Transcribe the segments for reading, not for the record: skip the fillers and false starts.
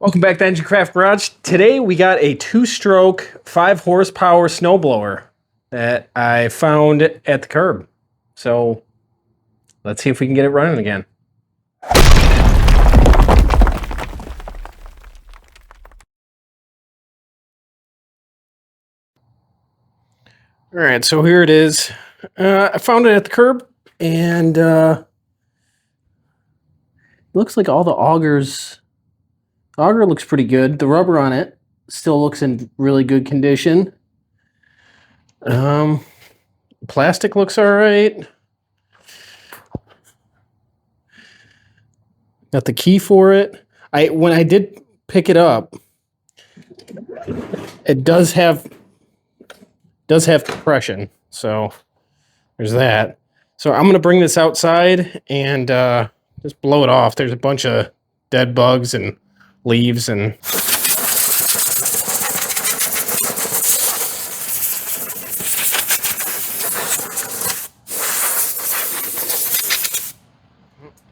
Welcome back to Engine Craft Garage. Today we got a 2-stroke 5 horsepower snowblower that I found at the curb. So let's see if we can get it running again. All right, so here it is. I found it at the curb, and it looks like all the augers. The auger looks pretty good. The rubber on it still looks in really good condition. Plastic looks all right. Got the key for it. When I did pick it up, it does have compression, so there's that. So I'm gonna bring this outside and just blow it off. There's a bunch of dead bugs and leaves and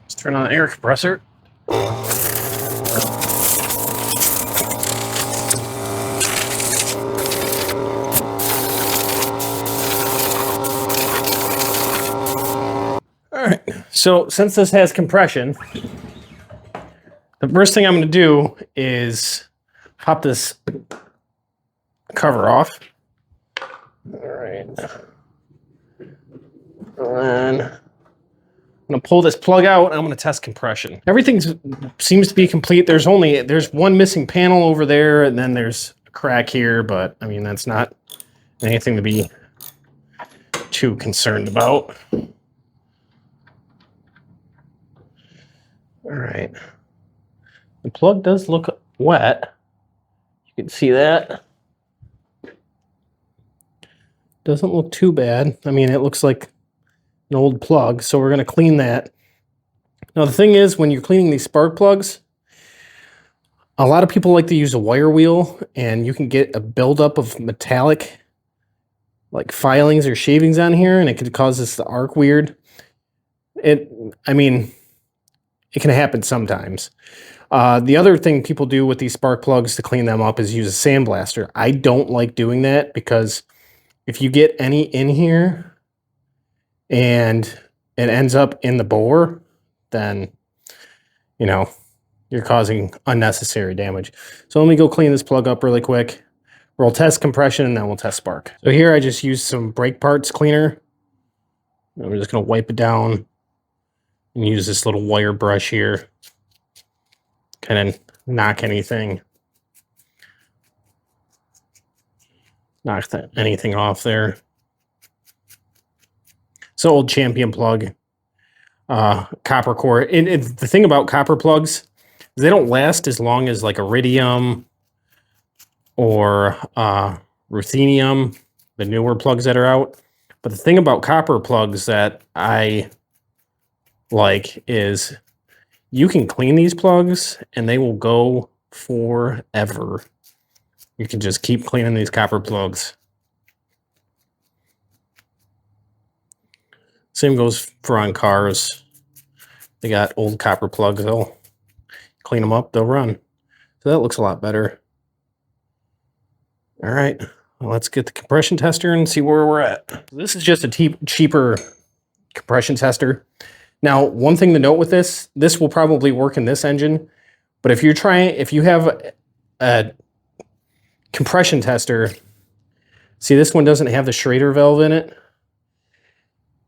let's turn on the air compressor. Alright, so since this has compression, the first thing I'm going to do is pop this cover off. Alright. And then I'm going to pull this plug out and I'm going to test compression. Everything seems to be complete. There's one missing panel over there, and then there's a crack here, but I mean, that's not anything to be too concerned about. All right. The plug does look wet. You can see that. Doesn't look too bad. I mean, it looks like an old plug, so we're going to clean that. Now, the thing is, when you're cleaning these spark plugs, a lot of people like to use a wire wheel, and you can get a buildup of metallic, like filings or shavings on here, and it could cause this to arc weird. I mean, it can happen sometimes. The other thing people do with these spark plugs to clean them up is use a sandblaster. I don't like doing that because if you get any in here and it ends up in the bore, then, you know, you're causing unnecessary damage. So let me go clean this plug up really quick. We'll test compression and then we'll test spark. So here I just used some brake parts cleaner. And we're just going to wipe it down and use this little wire brush here. Kind of knock anything off there. So old Champion plug, copper core. The thing about copper plugs is they don't last as long as like iridium or ruthenium, the newer plugs that are out. But the thing about copper plugs that I like is you can clean these plugs and they will go forever. You can just keep cleaning these copper plugs. Same goes for on cars. They got old copper plugs. They'll clean them up, they'll run. So that looks a lot better. All right, well, let's get the compression tester and see where we're at. This is just a cheaper compression tester. Now, one thing to note with this will probably work in this engine, but if you have a compression tester, see this one doesn't have the Schrader valve in it.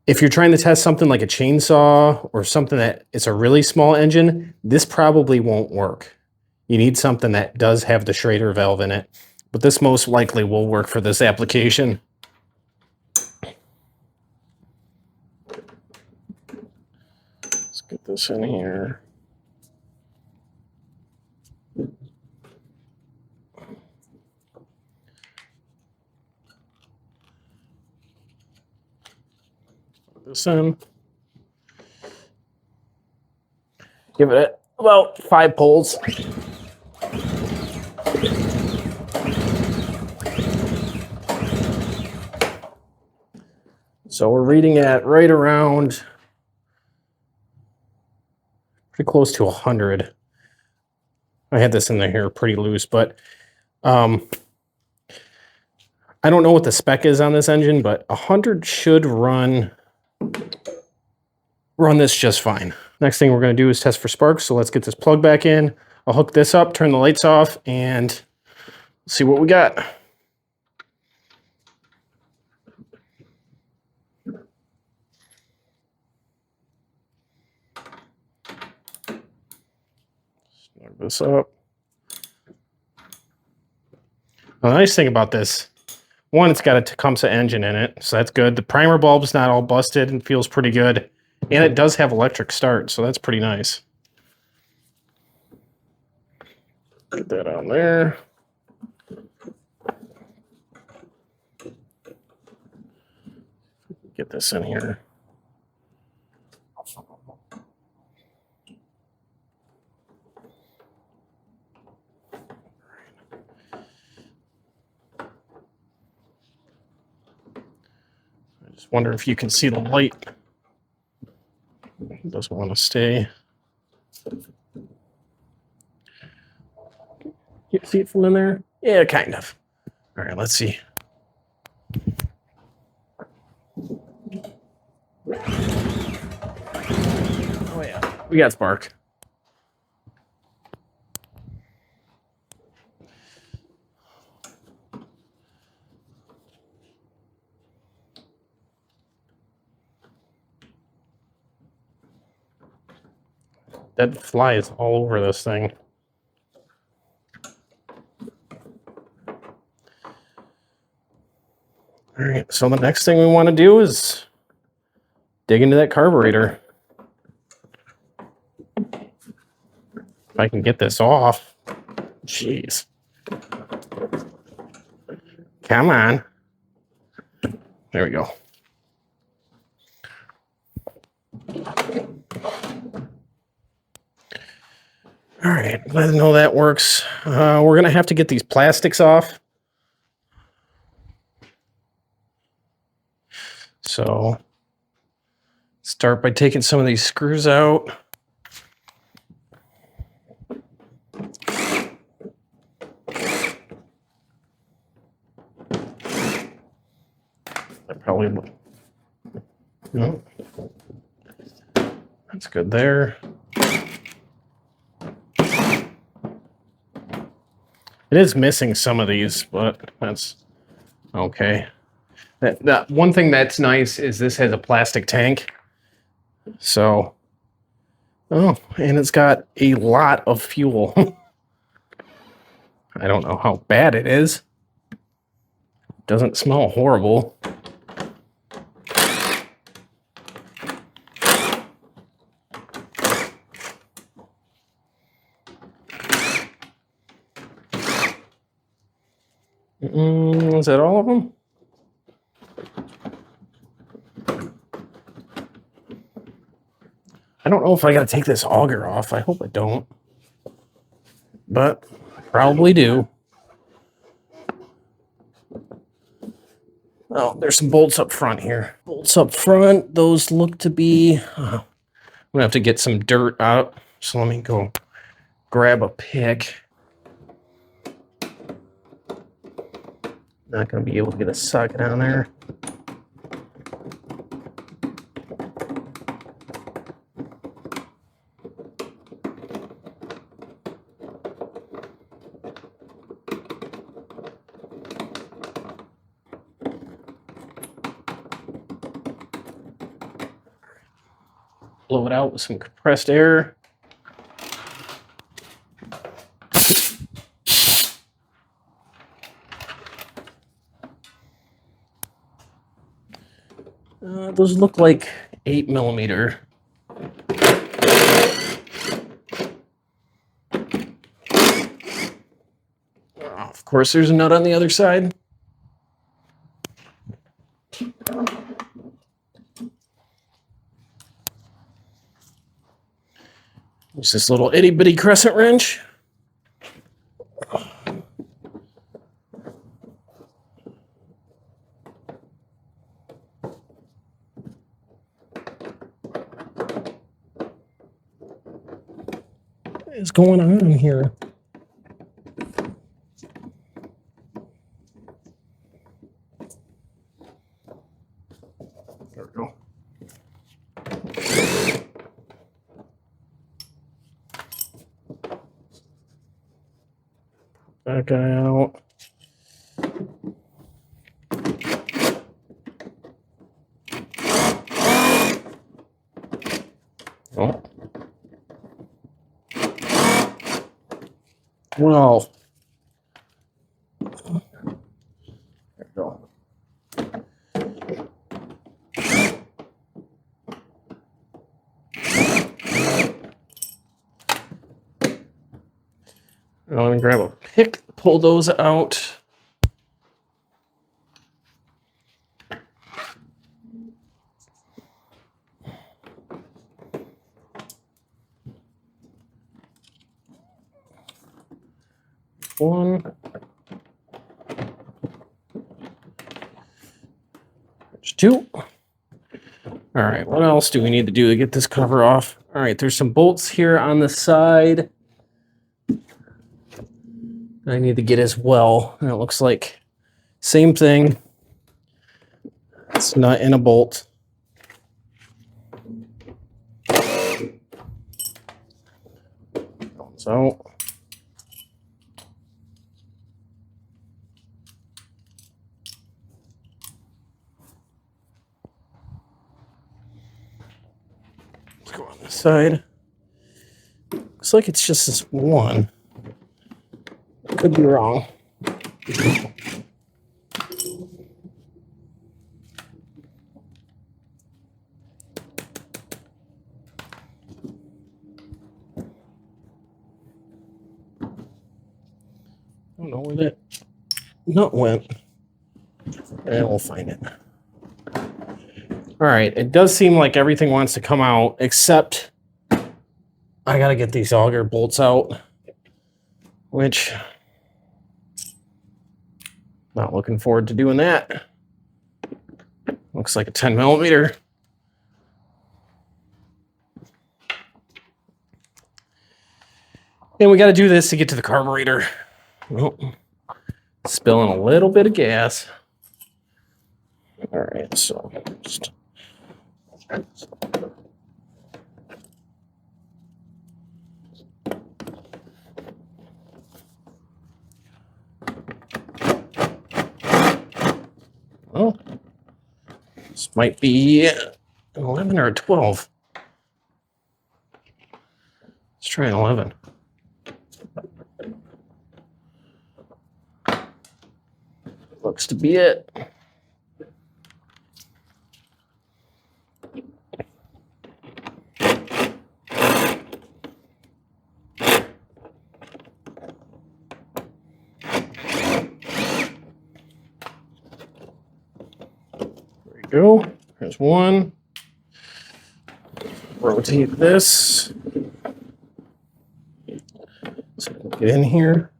If you're trying to test something like a chainsaw or something that it's a really small engine, this probably won't work. You need something that does have the Schrader valve in it, but this most likely will work for this application. Get this in here. Put this in. Give it about 5 pulls. So we're reading at right around pretty close to 100. I had this in there here pretty loose, but I don't know what the spec is on this engine, but 100 should run this just fine. Next thing we're going to do is test for sparks. So let's get this plug back in. I'll hook this up, turn the lights off, and see what we got. Snug this up. The nice thing about this, one, it's got a Tecumseh engine in it, so that's good. The primer bulb's not all busted and feels pretty good. And it does have electric start, so that's pretty nice. Put that on there. Get this in here. I just wonder if you can see the light. It doesn't want to stay. You see it from in there? Yeah, kind of. All right, let's see. Oh yeah, we got spark. Dead flies all over this thing. All right, so the next thing we want to do is dig into that carburetor. If I can get this off. Jeez. Come on. There we go. All right, I know that works. We're going to have to get these plastics off. So start by taking some of these screws out. That probably, no, that's good there. It is missing some of these, but that's okay. That one thing that's nice is this has a plastic tank. So, oh, and it's got a lot of fuel. I don't know how bad it is. Doesn't smell horrible. Is that all of them? I don't know if I got to take this auger off. I hope I don't. But probably do. Oh, there's some bolts up front here. Bolts up front. Those look to be... I'm going to have to get some dirt out. So let me go grab a pick. Not going to be able to get a socket on there. Blow it out with some compressed air. Those look like 8mm. Of course, there's a nut on the other side. There's this little itty bitty crescent wrench. What is going on here? that guy out. Oh. Well. There we go. I'm going to grab a pick, pull those out. One. There's two. All right, what else do we need to do to get this cover off? All right, there's some bolts here on the side I need to get as well. And it looks like same thing. It's nut and a bolt. Comes out. Let's go on this side. Looks like it's just this one. Could be wrong. I don't know where that nut went. And we'll find it. All right, it does seem like everything wants to come out, except I gotta get these auger bolts out, which not looking forward to doing that. Looks like a 10 millimeter. And we got to do this to get to the carburetor. Oh, spilling a little bit of gas. All right, so just... Oh, this might be an 11 or a 12. Let's try an 11. Looks to be it. Go. There's one. Rotate this. So we'll get in here.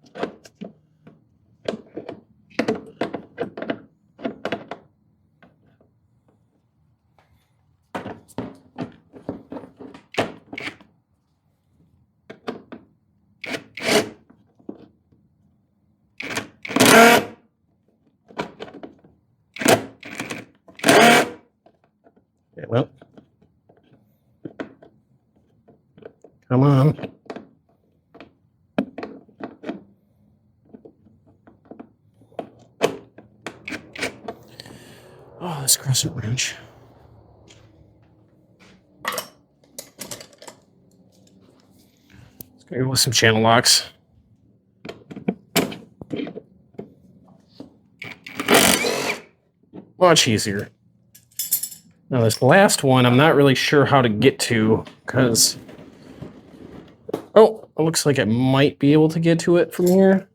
Okay, well, come on. Oh, this crescent wrench. Let's go with some channel locks. Much easier. Now this last one, I'm not really sure how to get to, because, oh, it looks like I might be able to get to it from here.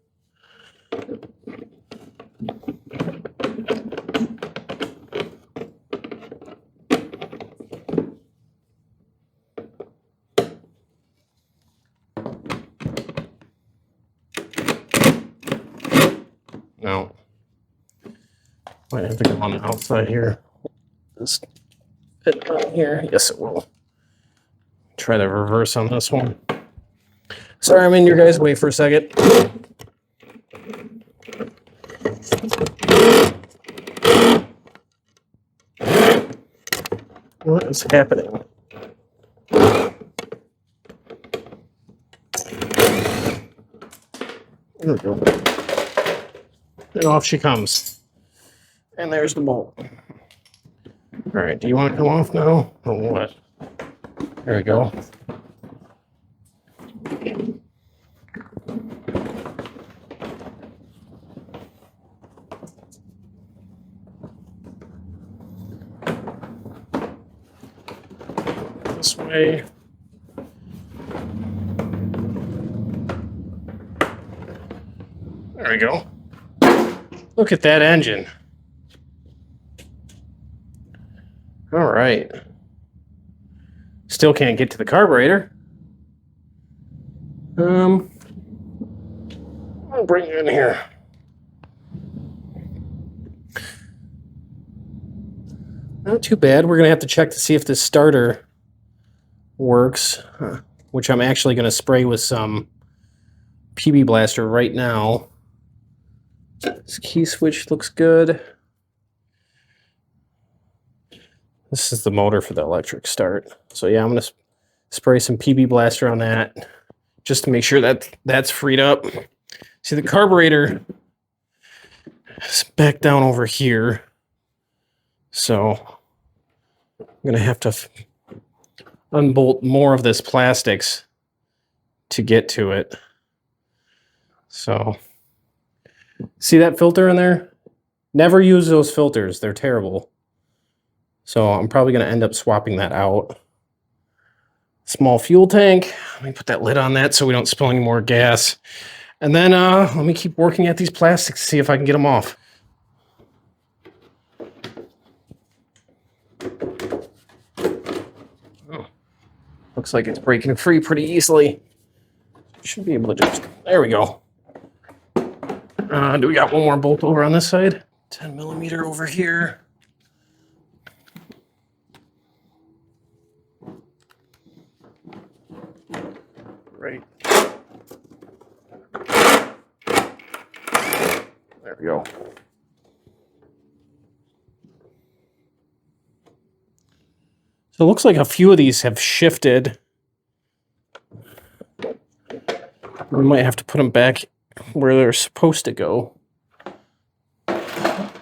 No. Might have to go on the outside here. This fit on here. Yes, it will. Try to reverse on this one. Sorry, I'm in your guys' way for a second. What is happening? There we go. And off she comes. And there's the bolt. All right, do you want to come off now or what? There we go. This way. There we go. Look at that engine. All right. Still can't get to the carburetor. I'll bring you in here. Not too bad. We're going to have to check to see if this starter works, which I'm actually going to spray with some PB Blaster right now. This key switch looks good. This is the motor for the electric start. So yeah, I'm going to spray some PB Blaster on that just to make sure that that's freed up. See, the carburetor is back down over here. So I'm going to have to unbolt more of this plastics to get to it. So see that filter in there? Never use those filters. They're terrible. So I'm probably going to end up swapping that out. Small fuel tank. Let me put that lid on that so we don't spill any more gas. And then let me keep working at these plastics to see if I can get them off. Oh, looks like it's breaking free pretty easily. Should be able to just, there we go. Do we got one more bolt over on this side? 10 millimeter over here. Right. There we go. So it looks like a few of these have shifted. We might have to put them back where they're supposed to go. All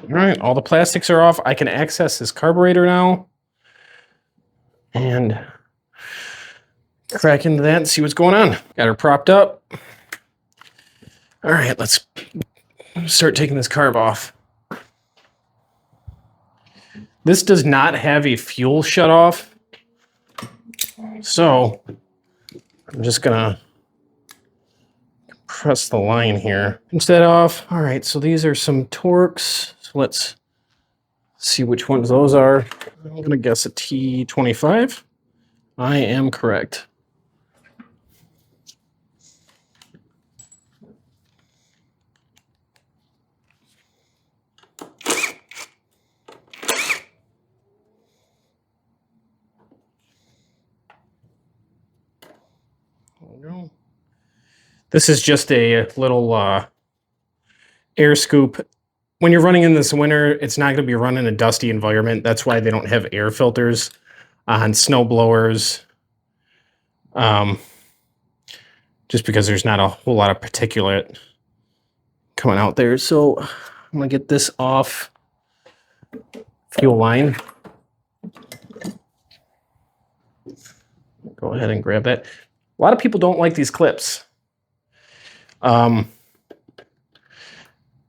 right, all the plastics are off. I can access this carburetor now. And crack into that and see what's going on. Got her propped up. All right, let's start taking this carb off. This does not have a fuel shutoff. So I'm just gonna press the line here instead of. All right, so these are some Torx. So let's see which ones those are. I'm gonna guess a T25. I am correct. This is just a little air scoop. When you're running in this winter, it's not going to be running a dusty environment. That's why they don't have air filters on snowblowers. Just because there's not a whole lot of particulate coming out there. So I'm going to get this off fuel line. Go ahead and grab that. A lot of people don't like these clips. And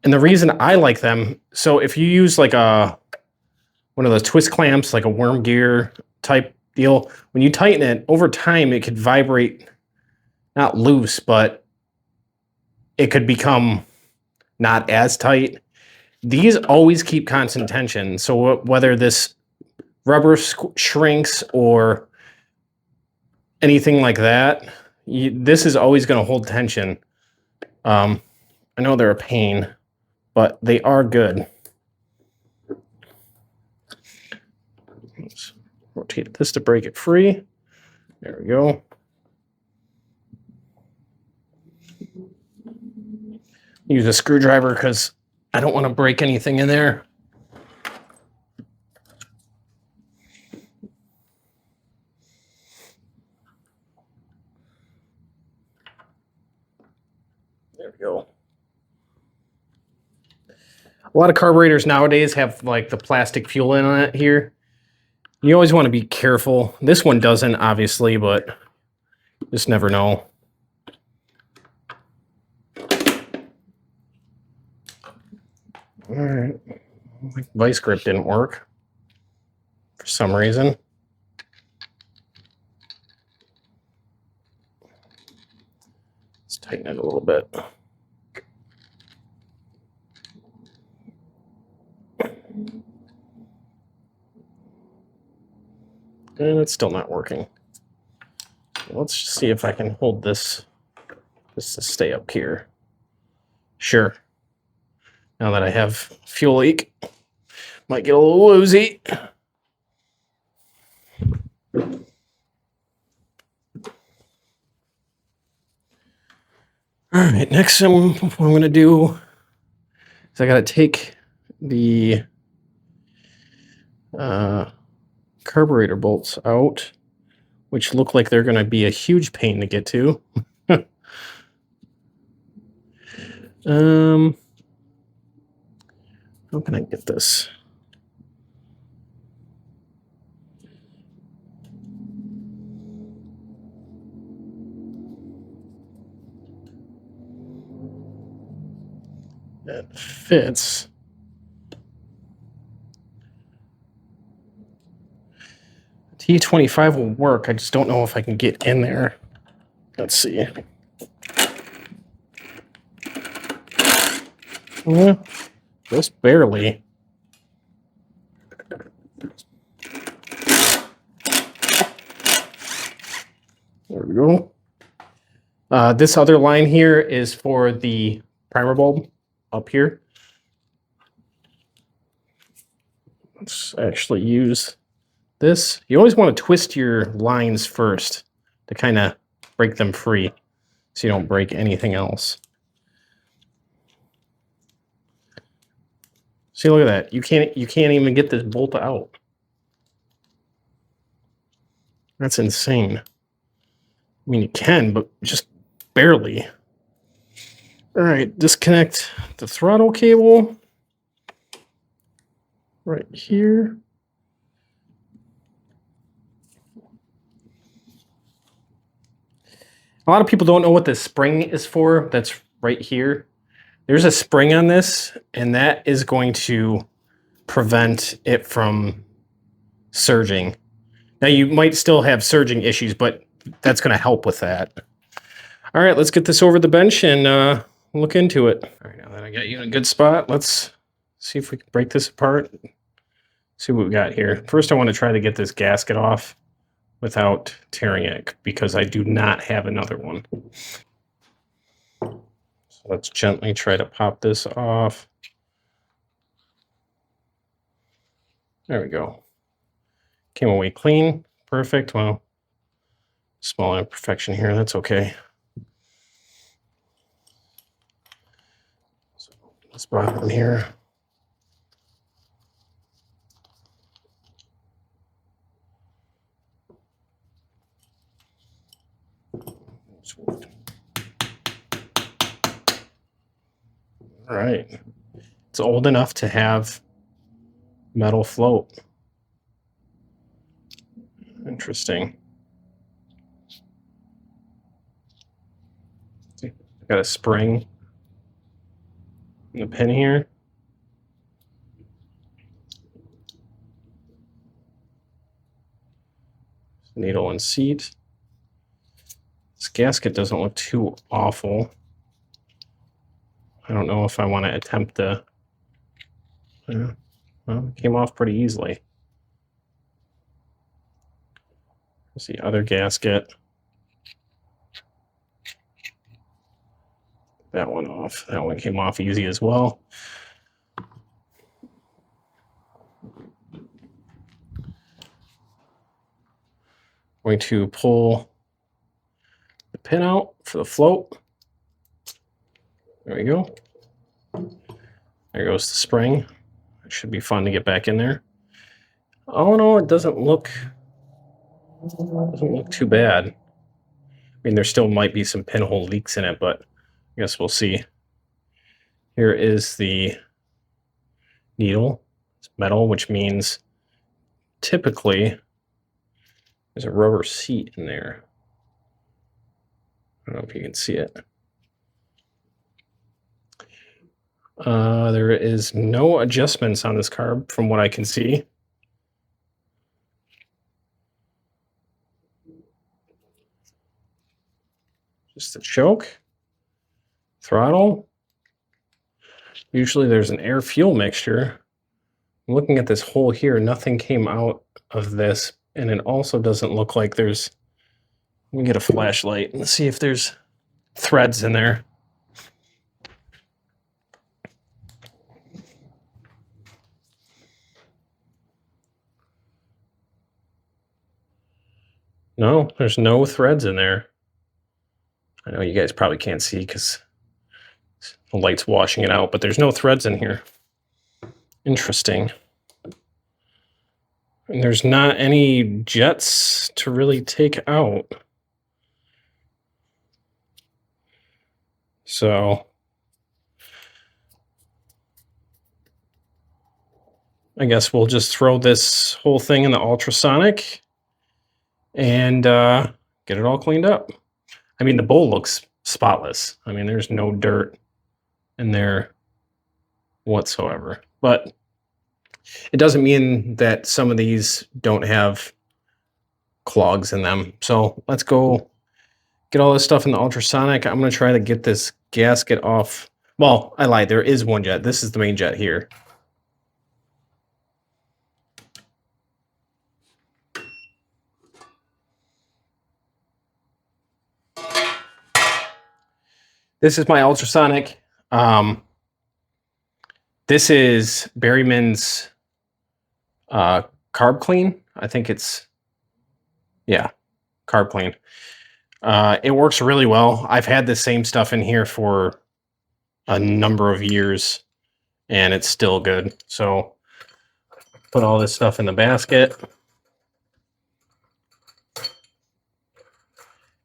the reason I like them, so if you use like one of those twist clamps, like a worm gear type deal, when you tighten it, over time it could vibrate, not loose, but it could become not as tight. These always keep constant tension. So whether this rubber shrinks or anything like that, this is always going to hold tension. I know they're a pain, but they are good. Let's rotate this to break it free. There we go. Use a screwdriver because I don't want to break anything in there. There we go. A lot of carburetors nowadays have like the plastic fuel in it here. You always want to be careful. This one doesn't, obviously, but just never know. All right. My vice grip didn't work for some reason. Let's tighten it a little bit. And it's still not working. Let's just see if I can hold this just to stay up here. Sure. Now that I have fuel leak, might get a little woozy. All right, next what I'm going to do is I got to take the carburetor bolts out, which look like they're going to be a huge pain to get to. How can I get this? That fits. T25 will work. I just don't know if I can get in there. Let's see. Yeah, just barely. There we go. This other line here is for the primer bulb up here. Let's actually use this. You always want to twist your lines first to kind of break them free so you don't break anything else. See, look at that. You can't even get this bolt out. That's insane. I mean, you can, but just barely. All right, disconnect the throttle cable right here. A lot of people don't know what this spring is for. That's right here. There's a spring on this, and that is going to prevent it from surging. Now, you might still have surging issues, but that's going to help with that. All right, let's get this over the bench and look into it. All right, now that I got you in a good spot, let's see if we can break this apart. See what we got here. First, I want to try to get this gasket off without tearing it, because I do not have another one. So let's gently try to pop this off. There we go. Came away clean. Perfect. Well, small imperfection here. That's okay. So this bottom here. All right. It's old enough to have metal float. Interesting. I've got a spring in the pin here. Needle and seat. This gasket doesn't look too awful. I don't know if I want to attempt to. Well, it came off pretty easily. There's the other gasket. That one off. That one came off easy as well. Going to pull the pin out for the float. There we go. There goes the spring. It should be fun to get back in there. Oh no, it doesn't look too bad. I mean, there still might be some pinhole leaks in it, but I guess we'll see. Here is the needle. It's metal, which means typically there's a rubber seat in there. I don't know if you can see it. There is no adjustments on this carb from what I can see. Just the choke, throttle. Usually there's an air fuel mixture. I'm looking at this hole here, nothing came out of this, and it also doesn't look like there's, let me get a flashlight and see if there's threads in there. No, there's no threads in there. I know you guys probably can't see because the light's washing it out, but there's no threads in here. Interesting. And there's not any jets to really take out. So I guess we'll just throw this whole thing in the ultrasonic and get it all cleaned up. I mean, the bowl looks spotless. I mean, there's no dirt in there whatsoever. But it doesn't mean that some of these don't have clogs in them. So let's go get all this stuff in the ultrasonic. I'm going to try to get this gasket off. Well, I lied. There is one jet. This is the main jet here. This is my ultrasonic. This is Berryman's Carb Clean. I think it's, yeah, Carb Clean. It works really well. I've had the same stuff in here for a number of years, and it's still good. So put all this stuff in the basket.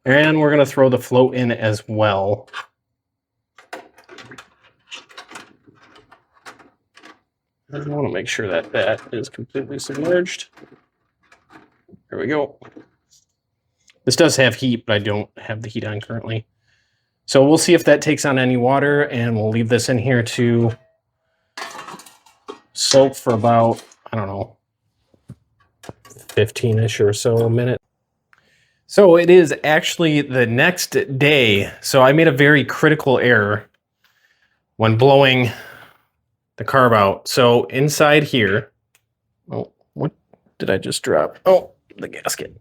And we're going to throw the float in as well. I want to make sure that that is completely submerged. There we go. This does have heat, but I don't have the heat on currently. So we'll see if that takes on any water, and we'll leave this in here to soak for about, I don't know, 15-ish or so minutes. So it is actually the next day. So I made a very critical error when blowing the carb out. So inside here, oh, what did I just drop? Oh, the gasket.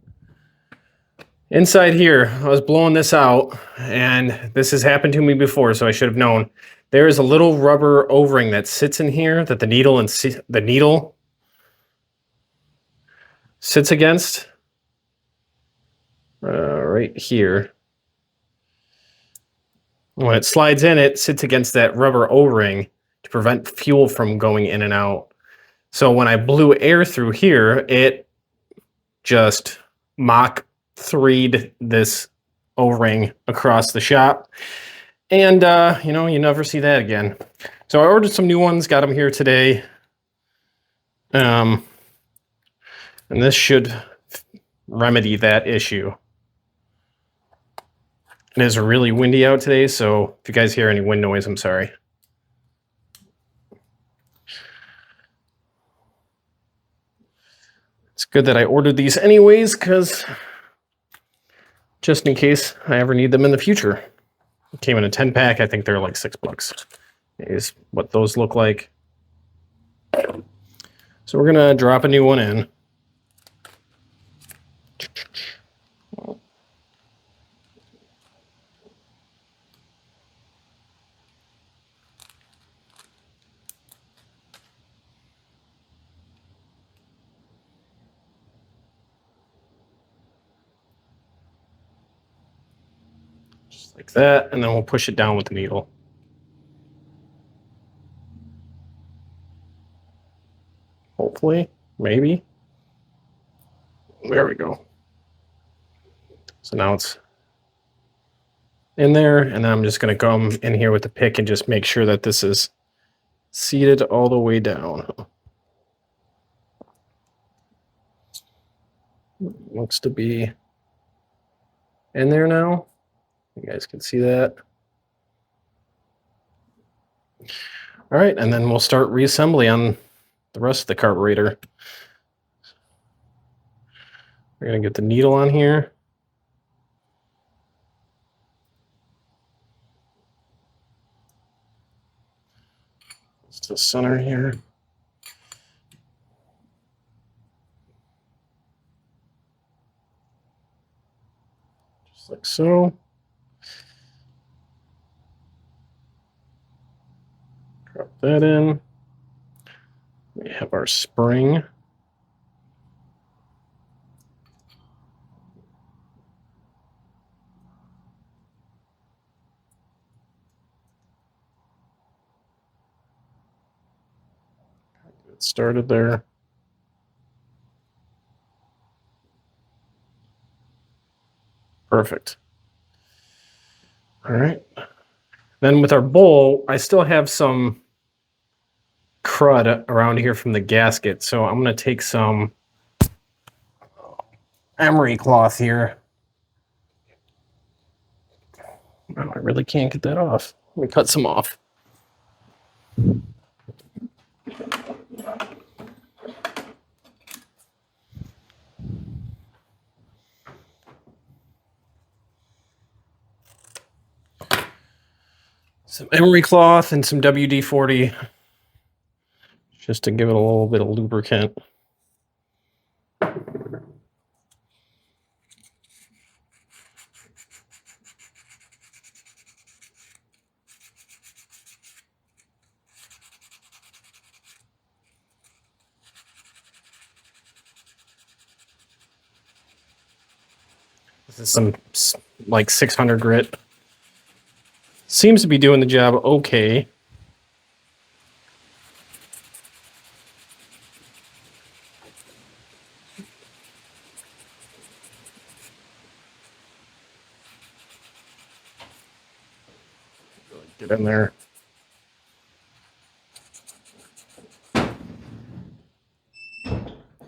Inside here, I was blowing this out, and this has happened to me before, so I should have known. There is a little rubber O-ring that sits in here that the needle sits against. Right here. When it slides in, it sits against that rubber O-ring to prevent fuel from going in and out. So when I blew air through here, it just Mach 3'd this O-ring across the shop. And, you know, you never see that again. So I ordered some new ones, got them here today. And this should remedy that issue. It is really windy out today, so if you guys hear any wind noise, I'm sorry. It's good that I ordered these anyways, because just in case I ever need them in the future. It came in a 10-pack. I think they're like $6. Is what those look like. So we're going to drop a new one in. Just like that, and then we'll push it down with the needle. Hopefully, maybe. There we go. So now it's in there, and then I'm just going to come in here with the pick and just make sure that this is seated all the way down. Looks to be in there now. You guys can see that. All right, and then we'll start reassembly on the rest of the carburetor. We're gonna get the needle on here. It's the center here. Just like so. Drop that in. We have our spring. Get it started there. Perfect. All right. Then with our bowl, I still have some crud around here from the gasket. So I'm going to take some emery cloth here. Oh, I really can't get that off. Let me cut some off. Some emery cloth and some WD-40 just to give it a little bit of lubricant. This is some like 600 grit. Seems to be doing the job okay. Get in there.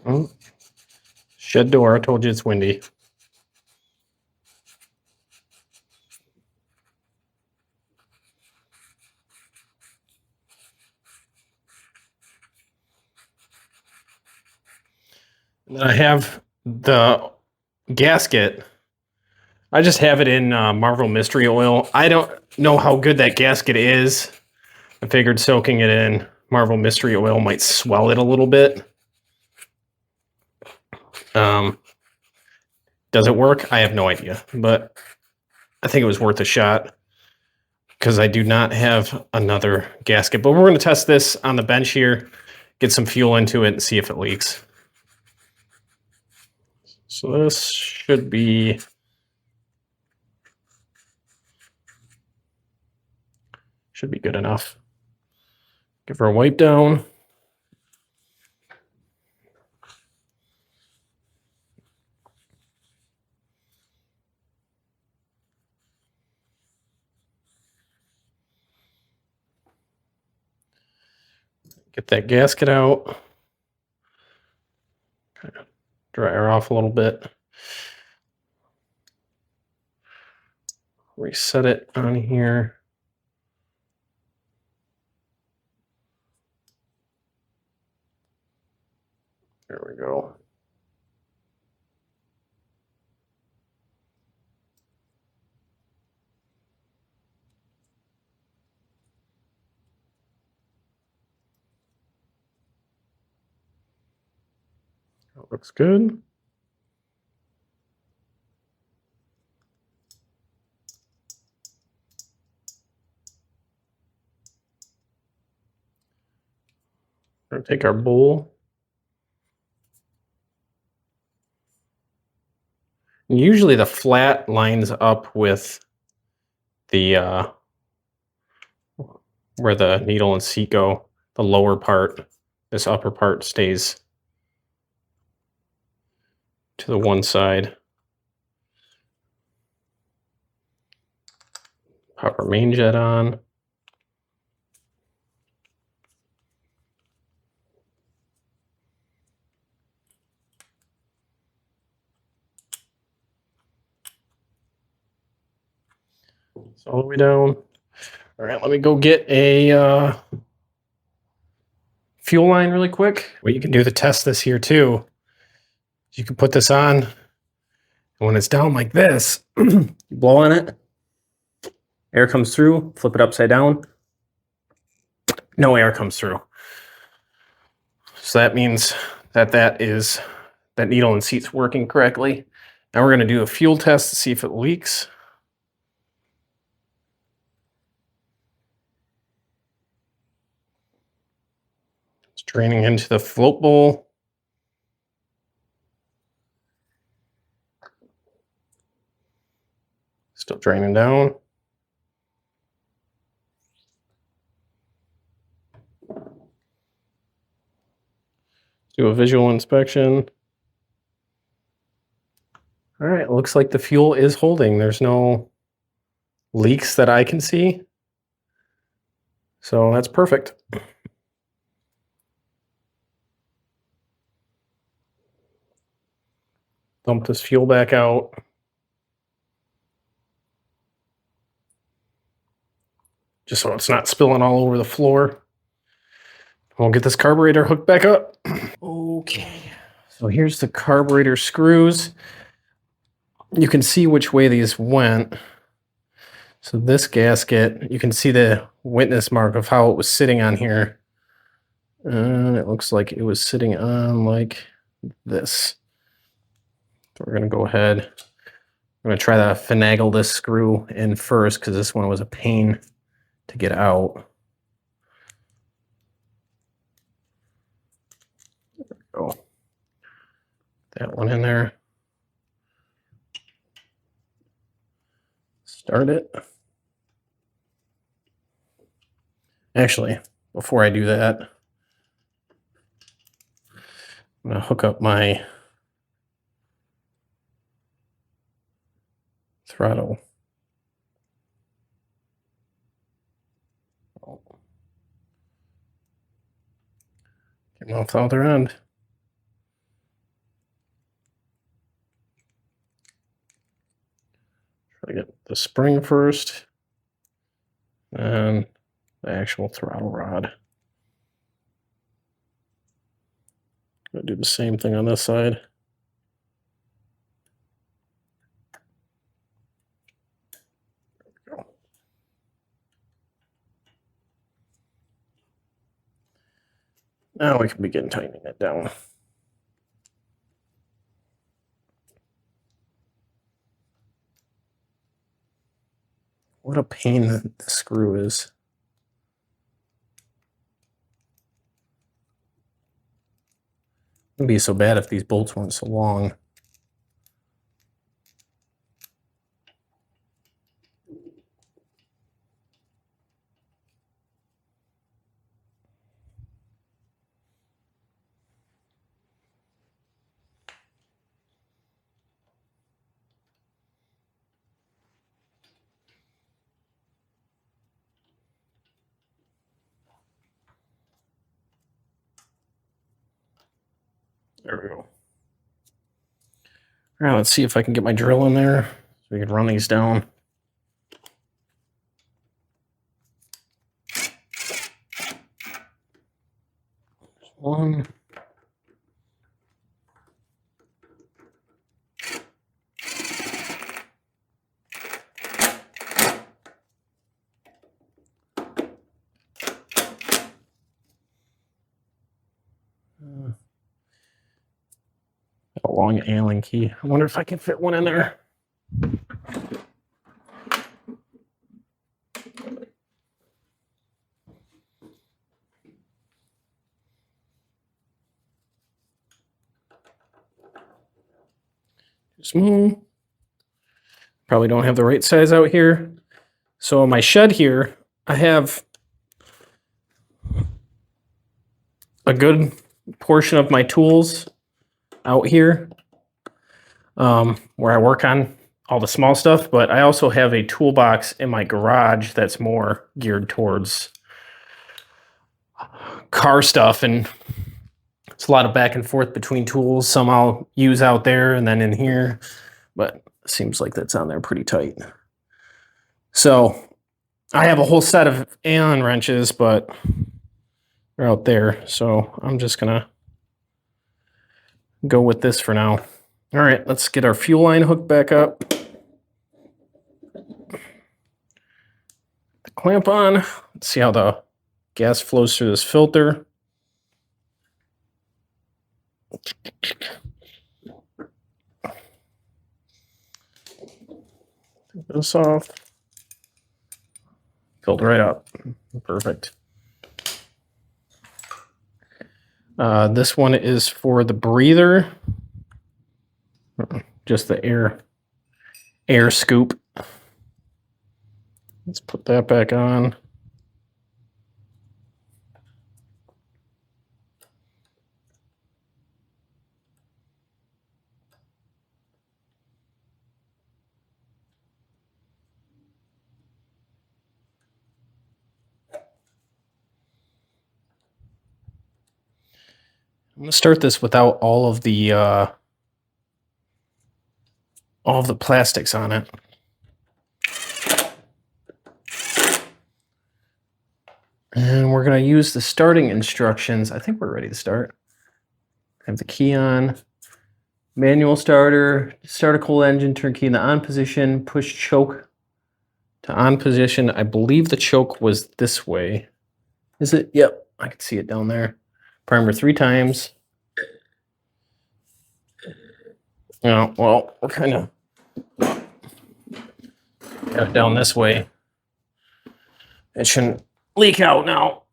Oh. Shed door, I told you it's windy. And then I have the gasket. I just have it in Marvel Mystery Oil. I don't know how good that gasket is. I figured soaking it in Marvel Mystery Oil might swell it a little bit. Does it work? I have no idea, but I think it was worth a shot because I do not have another gasket. But we're going to test this on the bench here, get some fuel into it, and see if it leaks. So this should be good enough. Give her a wipe down. Get that gasket out. Dry her off a little bit. Reset it on here. There we go. That looks good. We're going to take our bowl. And usually the flat lines up with the where the needle and seat go. The lower part, this upper part stays to the one side. Pop our main jet on. It's all the way down. All right, let me go get a fuel line really quick. What you can do to test this here too, you can put this on, and when it's down like this, you blow on it, air comes through, flip it upside down, no air comes through. So that means that that needle and seat's working correctly. Now we're going to do a fuel test to see if it leaks. It's draining into the float bowl. Still draining down. Do a visual inspection. All right, looks like the fuel is holding. There's no leaks that I can see. So that's perfect. Dump this fuel back out. Just so it's not spilling all over the floor. We'll get this carburetor hooked back up. Okay, so here's the carburetor screws. You can see which way these went. So this gasket, you can see the witness mark of how it was sitting on here. It looks like it was sitting on like this. So we're gonna go ahead. I'm gonna try to finagle this screw in first because this one was a pain to get out. There we go. That one in there. Start it. Actually, before I do that, I'm going to hook up my throttle. Came off the other end. Try to get the spring first, and the actual throttle rod. Gonna do the same thing on this side. There we go. Now we can begin tightening it down. What a pain that the screw is. It wouldn't be so bad if these bolts weren't so long. There we go. All right, let's see if I can get my drill in there so we can run these down. One. A long Allen key. I wonder if I can fit one in there. Too small. Probably don't have the right size out here. So in my shed here, I have a good portion of my tools out here where I work on all the small stuff, but I also have a toolbox in my garage that's more geared towards car stuff, and it's a lot of back and forth between tools. Some I'll use out there and then in here, but it seems like that's on there pretty tight. So I have a whole set of Allen wrenches, but they're out there. So I'm just gonna go with this for now. All right, let's get our fuel line hooked back up. The clamp on. Let's see how the gas flows through this filter. Take this off. Filled right up. Perfect. This one is for the breather. Just the air scoop. Let's put that back on. I'm gonna start this without all of the plastics on it. And we're gonna use the starting instructions. I think we're ready to start. Have the key on. Manual starter, start a cold engine, turn key in the on position, push choke to on position. I believe the choke was this way. Is it? Yep, I can see it down there. Primer 3 times. Oh, well, we're kind of got it down this way. It shouldn't leak out now.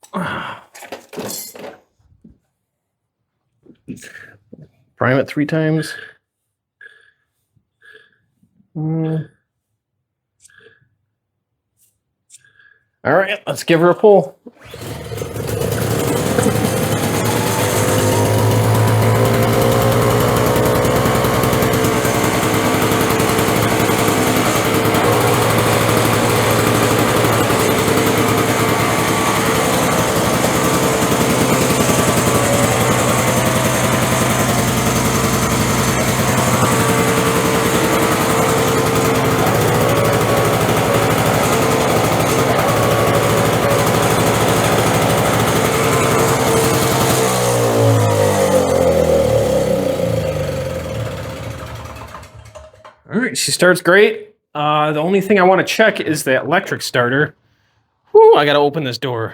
Prime it 3 times. All right, let's give her a pull. All right, she starts great. The only thing I want to check is the electric starter. Whew, I got to open this door.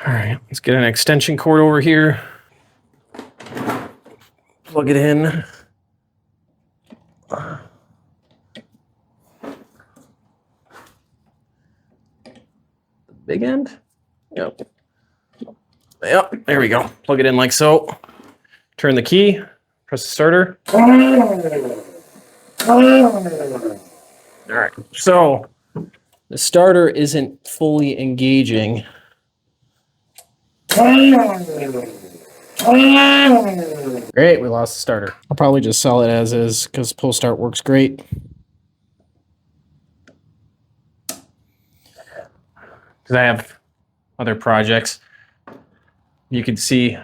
All right, let's get an extension cord over here. Plug it in. Big end? Yep. Yep, there we go. Plug it in like so. Turn the key, press the starter. All right, so the starter isn't fully engaging. Great, we lost the starter. I'll probably just sell it as is because pull start works great. Because I have other projects. You can see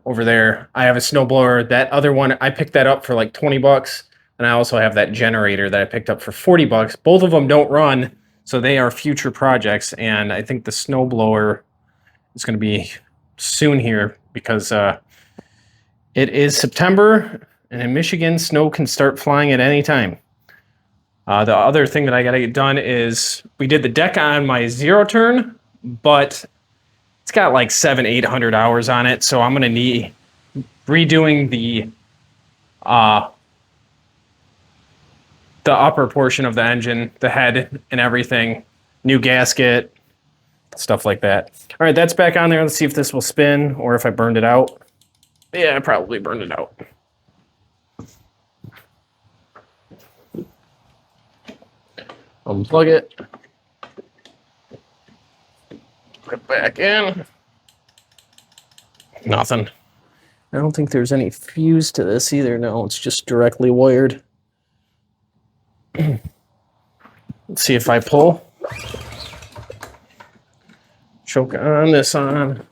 over there, I have a snowblower. That other one, I picked that up for like 20 bucks. And I also have that generator that I picked up for 40 bucks. Both of them don't run, so they are future projects. And I think the snowblower is going to be soon here because it is September, and in Michigan, snow can start flying at any time. The other thing that I got to get done is we did the deck on my zero turn, but it's got like 700-800 hours on it, so I'm going to need redoing the upper portion of the engine, the head and everything, new gasket, stuff like that. All right, that's back on there. Let's see if this will spin or if I burned it out. Yeah, I probably burned it out. Unplug it. Put it back in. Nothing. I don't think there's any fuse to this either. No, it's just directly wired. Let's see if I pull. Choke on this on.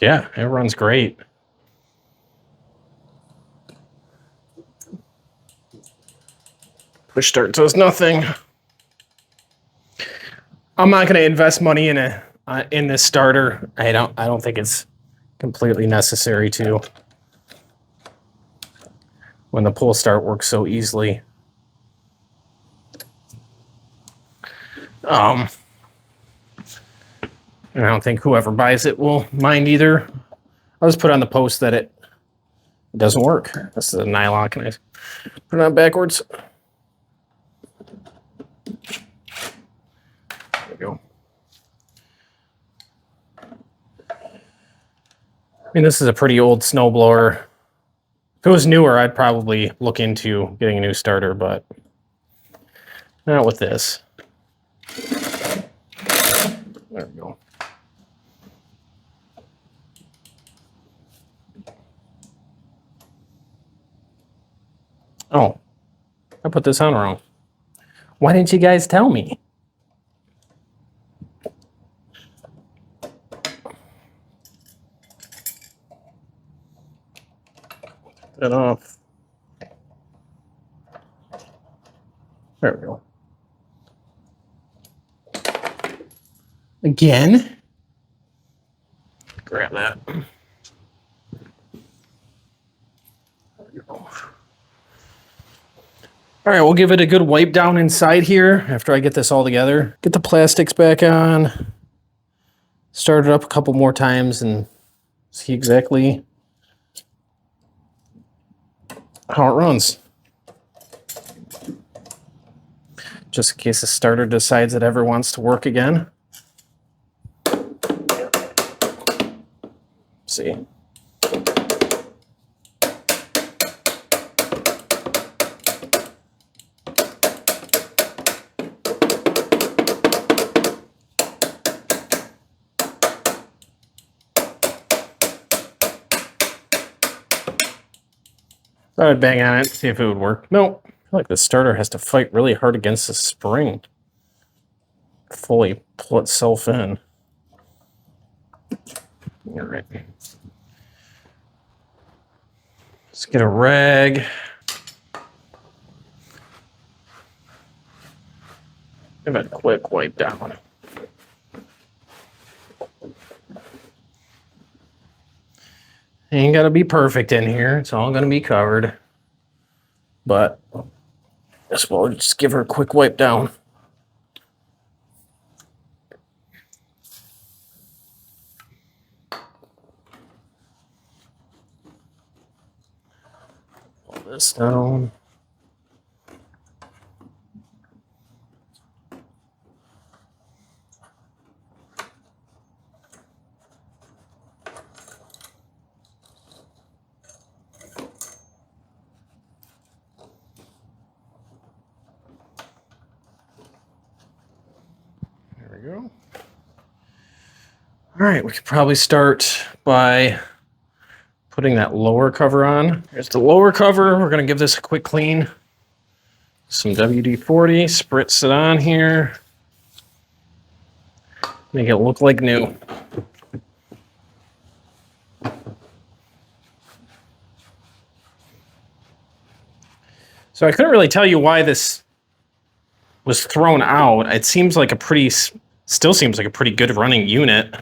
Yeah, it runs great. Push start does nothing. I'm not going to invest money in this starter. I don't think it's completely necessary to, when the pull start works so easily. And I don't think whoever buys it will mind either. I'll just put on the post that it doesn't work. This is a nylon. Can I put it on backwards? There we go. I mean, this is a pretty old snowblower. If it was newer, I'd probably look into getting a new starter, but not with this. There we go. Oh, I put this on wrong. Why didn't you guys tell me? Take that off. There we go. Again. Grab that. There we go. All right, we'll give it a good wipe down inside here after I get this all together. Get the plastics back on. Start it up a couple more times and see exactly how it runs. Just in case the starter decides it ever wants to work again. See. I would bang on it, see if it would work. No, I feel like the starter has to fight really hard against the spring to fully pull itself in. All right. Let's get a rag. Give it a quick wipe down. Ain't gotta be perfect in here. It's all gonna be covered. But I guess we'll just give her a quick wipe down. Pull this down. Go. All right, we could probably start by putting that lower cover on. Here's the lower cover. We're going to give this a quick clean. Some WD-40, spritz it on here. Make it look like new. So I couldn't really tell you why this was thrown out. It seems like still seems like a pretty good running unit.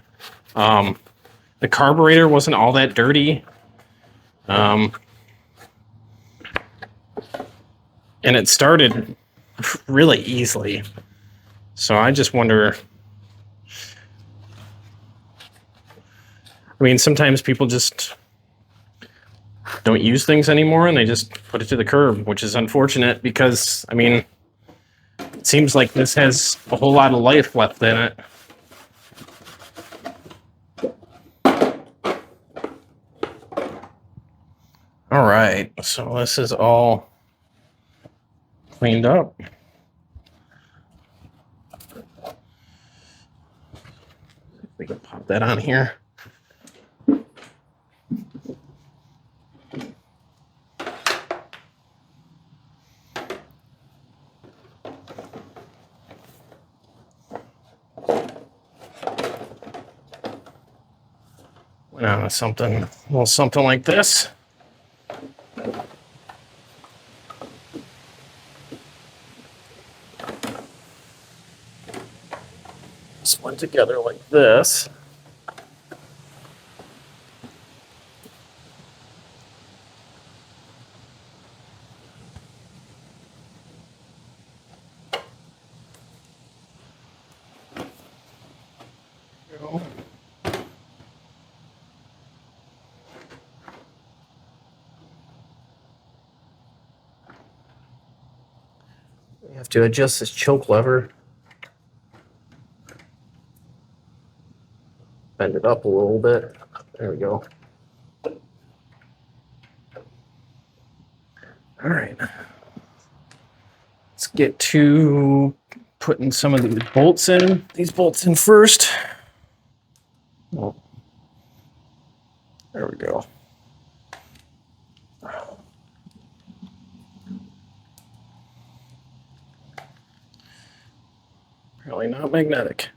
The carburetor wasn't all that dirty. And it started really easily. So I just wonder, I mean, sometimes people just don't use things anymore and they just put it to the curb, which is unfortunate because, I mean, it seems like this has a whole lot of life left in it. All right, so this is all cleaned up. We can pop that on here. Went on something, a little something like this. This went together like this. You have to adjust this choke lever. Bend it up a little bit. There we go. All right. Let's get to putting some of these bolts in. These bolts in first. Oh, there we go. Apparently not magnetic.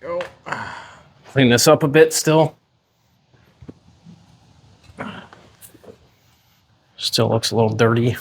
Go. Clean this up a bit still. Still looks a little dirty.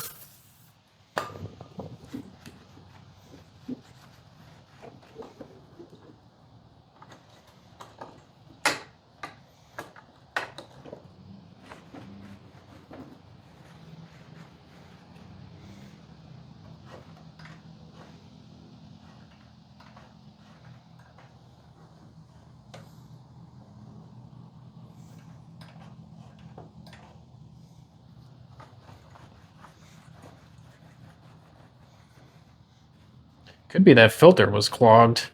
Could be that filter was clogged.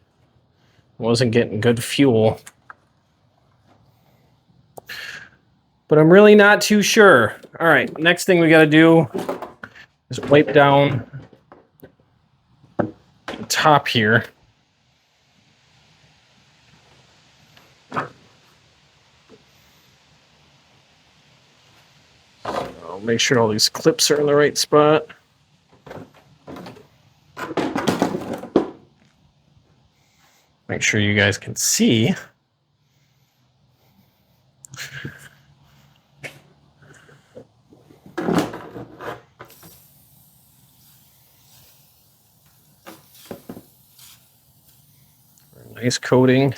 Wasn't getting good fuel. But I'm really not too sure. All right, next thing we got to do is wipe down the top here. I'll make sure all these clips are in the right spot. Make sure you guys can see. Nice coating.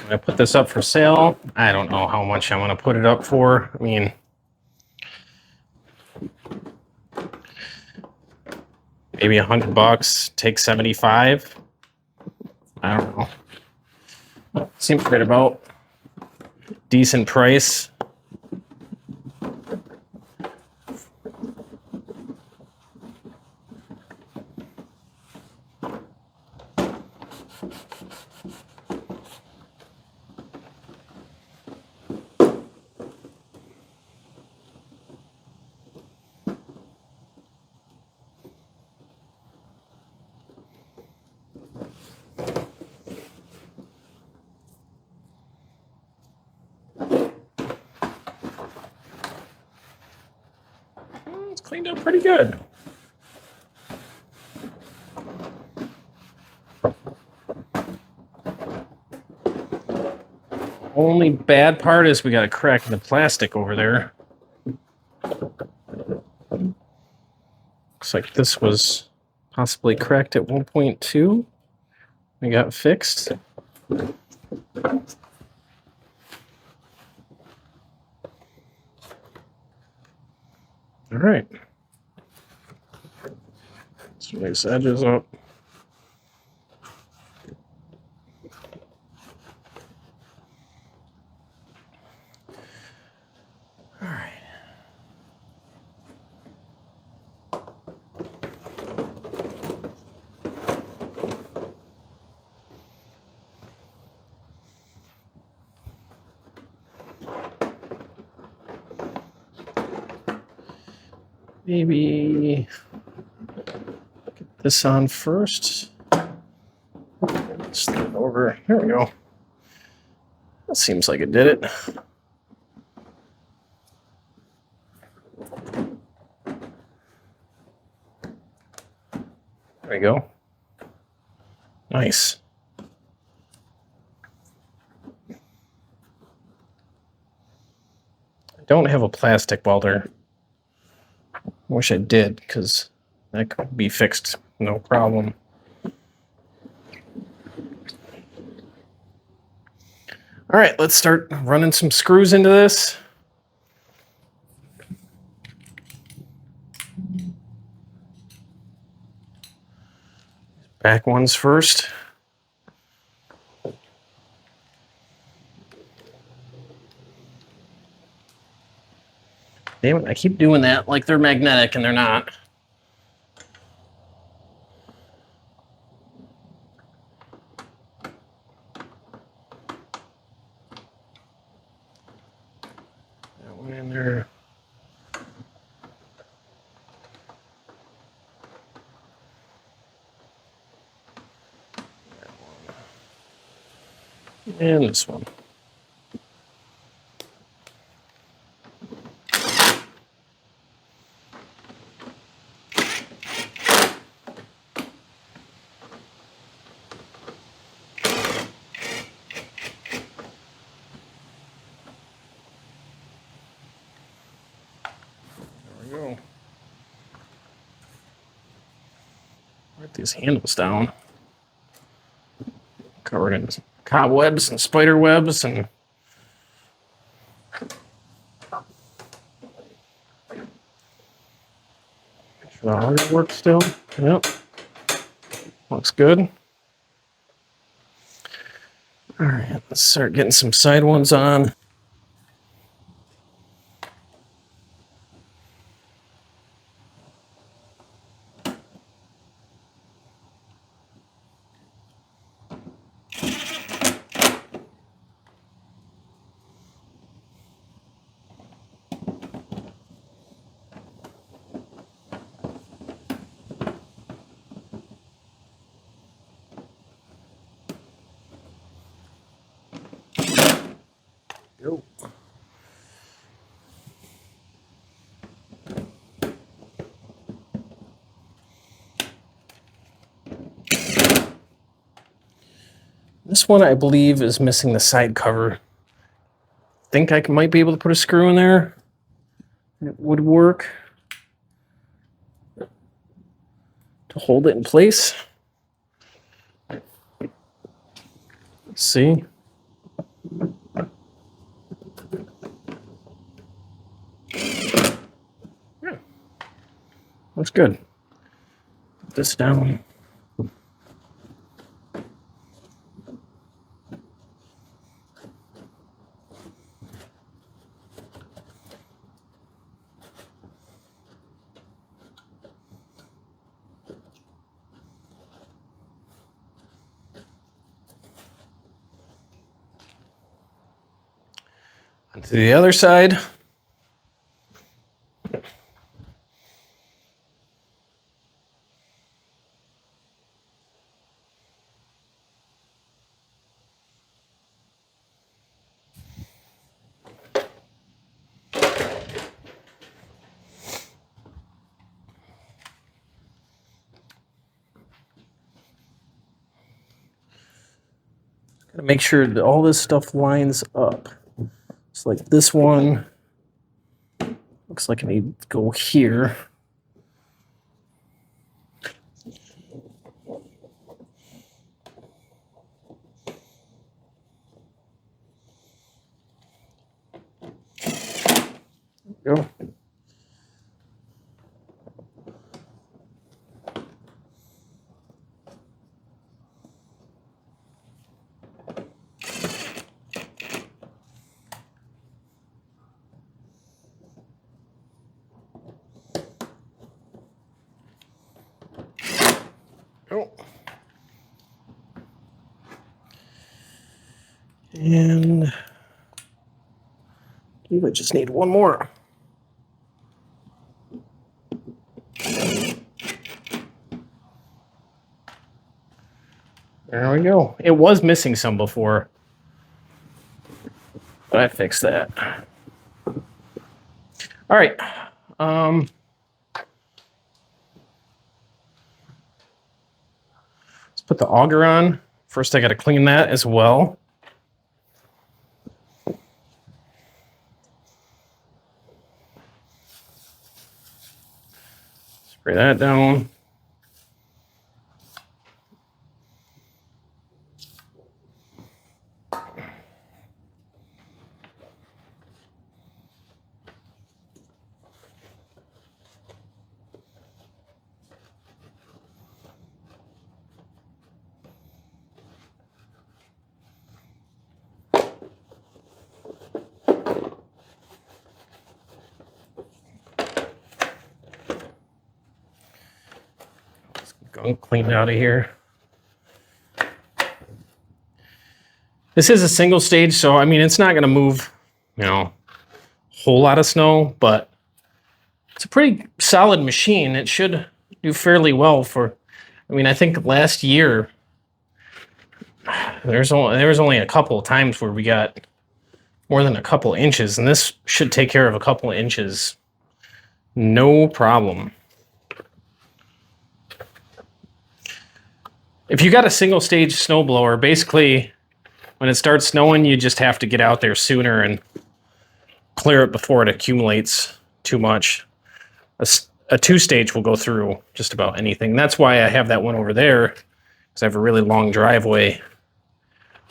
I put this up for sale. I don't know how much I want to put it up for. I mean, maybe $100, take 75. I don't know. Seems right about decent price. It's cleaned up pretty good. Only bad part is we got a crack in the plastic over there. Looks like this was possibly cracked at 1.2. We got fixed. All right. Let's raise the edges up. All right. Maybe get this on first. Slide over. There we go. That seems like it did it. There we go. Nice. I don't have a plastic welder. Wish I did, because that could be fixed no problem. All right, let's start running some screws into this. Back ones first. Damn it, I keep doing that like they're magnetic and they're not. That one in there. And this one. Go. Write these handles down. Covered in cobwebs and spider webs and make sure the hardware works still. Yep. Looks good. All right, let's start getting some side ones on. Go. This one, I believe, is missing the side cover. Think I might be able to put a screw in there. It would work to hold it in place. Let's see. Yeah. Looks good. Put this down. To the other side. Gotta make sure that all this stuff lines up. It's like this one looks like it needs to go here. There we go. Oh. And I believe I just need one more. There we go. It was missing some before, but I fixed that. All right. Let's put the auger on. First, I got to clean that as well. Spray that down. Gunk cleaned out of here. This is a single stage, so I mean it's not going to move, a whole lot of snow, but it's a pretty solid machine. It should do fairly well for. I mean, I think last year there was only a couple of times where we got more than a couple inches, and this should take care of a couple of inches, no problem. If you got a single stage snowblower, basically when it starts snowing, you just have to get out there sooner and clear it before it accumulates too much. A two-stage will go through just about anything. That's why I have that one over there, because I have a really long driveway.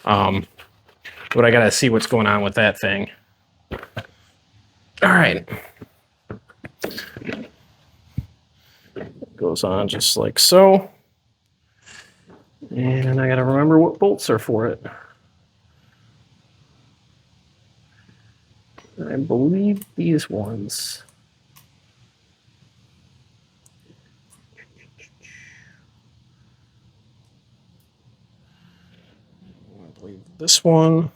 But I gotta see what's going on with that thing. All right. Goes on just like so. And I gotta remember what bolts are for it. I believe these ones. I believe this one.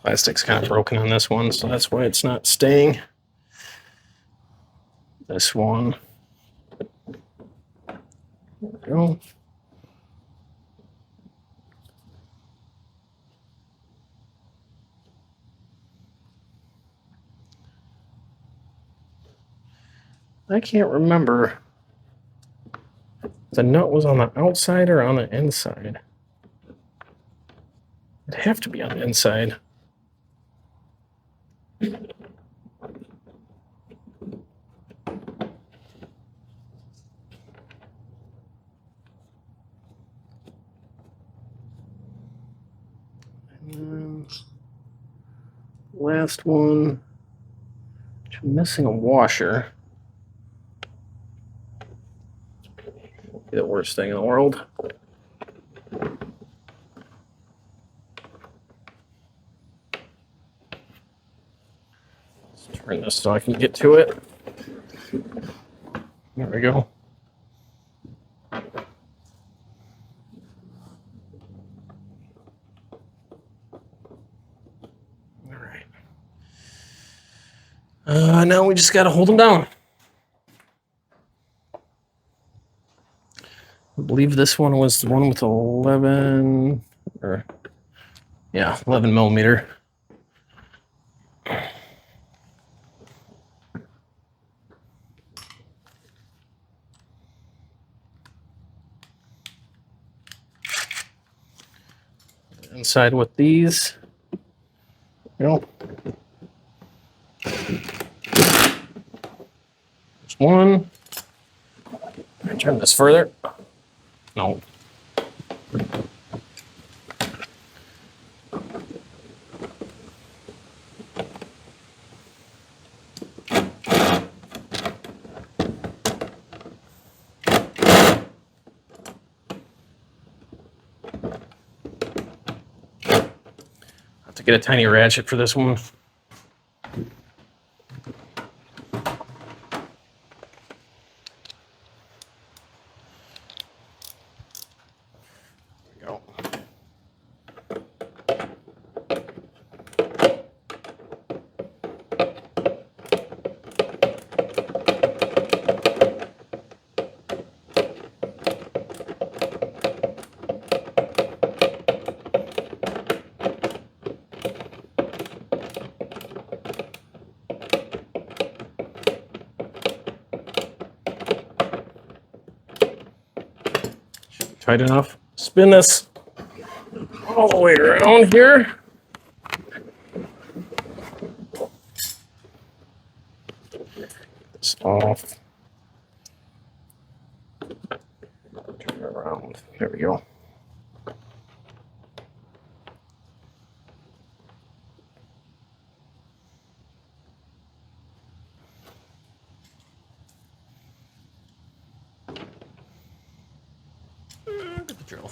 Plastic's kind of broken on this one, so that's why it's not staying. This one. There we go. I can't remember if the nut was on the outside or on the inside. It'd have to be on the inside. And last one, I'm missing a washer. Be the worst thing in the world. Let's turn this so I can get to it. There we go. Now we just got to hold them down. I believe believe this one was the one with 11, or yeah, 11 millimeter. Inside with these, you know, there's one. Turn this further. No. To get a tiny ratchet for this one. There we go. Tight enough. Spin this all the way around here. Get this off. Turn it around. There we go. Get the drill.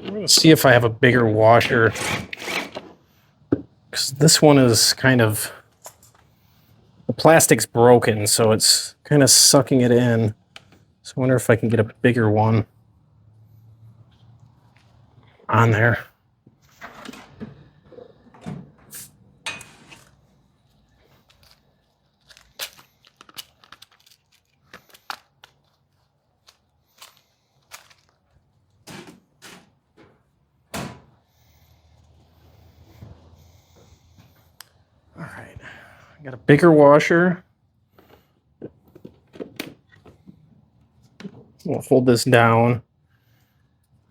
I'm going to see if I have a bigger washer, because this one is kind of, the plastic's broken, so it's kind of sucking it in. So I wonder if I can get a bigger one on there. All right, I got a bigger washer. We'll hold this down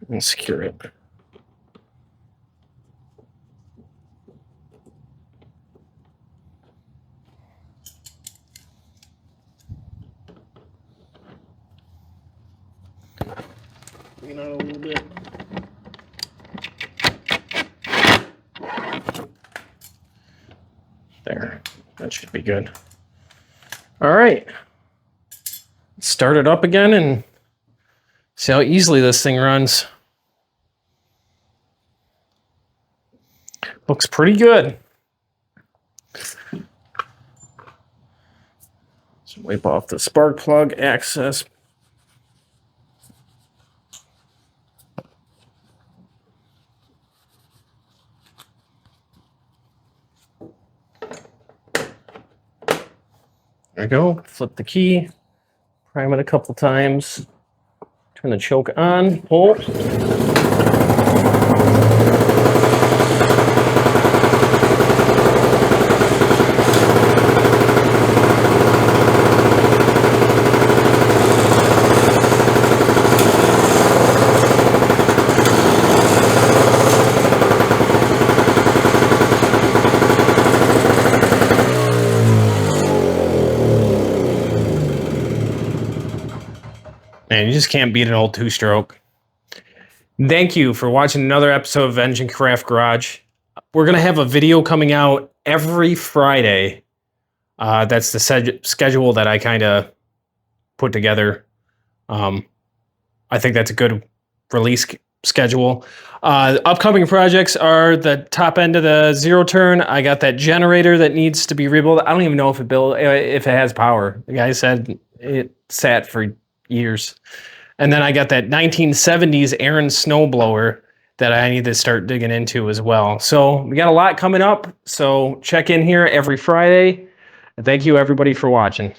and secure it. Clean out a little bit. There, that should be good. All right, start it up again and see how easily this thing runs. Looks pretty good. So wipe off the spark plug access. There we go. Flip the key, prime it a couple times, turn the choke on, pull. Man, you just can't beat an old two-stroke. Thank you for watching another episode of Engine Craft Garage. We're going to have a video coming out every Friday. That's the schedule that I kind of put together. I think that's a good release schedule. Upcoming projects are the top end of the zero turn. I got that generator that needs to be rebuilt. I don't even know if it has power. The guy said it sat for years. And then I got that 1970s Aaron snowblower that I need to start digging into as well. So we got a lot coming up. So check in here every Friday. And thank you everybody for watching.